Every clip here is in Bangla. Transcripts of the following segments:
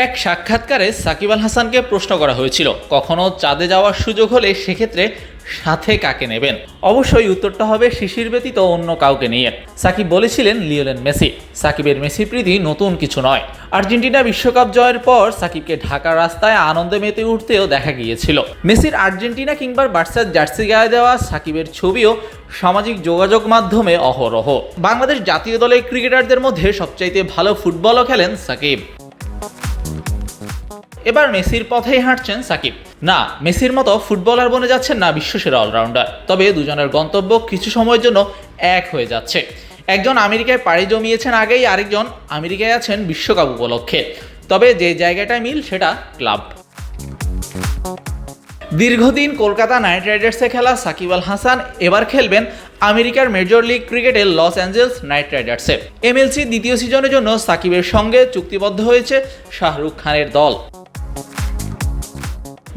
এক সাক্ষাৎকারে সাকিব আল হাসানকে প্রশ্ন করা হয়েছিল, কখনো চাঁদে যাওয়ার সুযোগ হলে সেক্ষেত্রে সাথে কাকে নেবেন। অবশ্যই উত্তরটা হবে শিশির ব্যতীত অন্য কাউকে নিয়ে। সাকিব বলেছিলেন লিওনেল মেসি। সাকিবের মেসি প্রীতি নতুন কিছু নয়। আর্জেন্টিনা বিশ্বকাপ জয়ের পর সাকিবকে ঢাকার রাস্তায় আনন্দে মেতে উঠতেও দেখা গিয়েছিল। মেসির আর্জেন্টিনা কিংবা বার্সার জার্সি গায়ে দেওয়া সাকিবের ছবিও সামাজিক যোগাযোগ মাধ্যমে অহরহ। বাংলাদেশ জাতীয় দলের ক্রিকেটারদের মধ্যে সবচাইতে ভালো ফুটবলও খেলেন সাকিব। এবার মেসির পথেই হাঁটছেন সাকিব। না, মেসির মতো ফুটবলার বনে যাচ্ছেন না বিশ্বসেরা অলরাউন্ডার, তবে দুজনের গন্তব্য কিছু সময়ের জন্য এক হয়ে যাচ্ছে। একজন আমেরিকায় পাড়ি জমিয়েছেন আগেই, আরেকজন আমেরিকায় আছেন বিশ্বকাপ উপলক্ষে। তবে যে জায়গাটায় মিল সেটা ক্লাব। দীর্ঘদিন কলকাতা নাইট রাইডার্সে খেলা সাকিব আল হাসান এবার খেলবেন আমেরিকার মেজর লিগ ক্রিকেটের লস অ্যাঞ্জেলস নাইট রাইডার্সে। এমএলসি দ্বিতীয় সিজনের জন্য সাকিবের সঙ্গে চুক্তিবদ্ধ হয়েছে শাহরুখ খানের দল।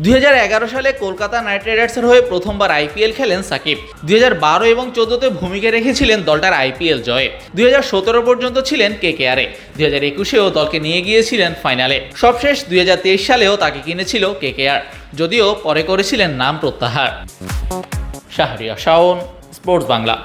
2011 সালে কলকাতা নাইট রাইডার্সের হয়ে প্রথমবার আইপিএল খেলেন সাকিব। 2012 এবং 2014-তে ভূমিকা রেখেছিলেন দলটার আইপিএল জয়ে। 2017 পর্যন্ত ছিলেন কেকেআরে। 2021-এও দলকে নিয়ে গিয়েছিলেন ফাইনালে। সবশেষ 2023 সালেও তাকে কিনেছিল কেকেআর, যদিও পরে করেছিলেন নাম প্রত্যাহার। শাহরিয়ার শাওন, স্পোর্টস বাংলা।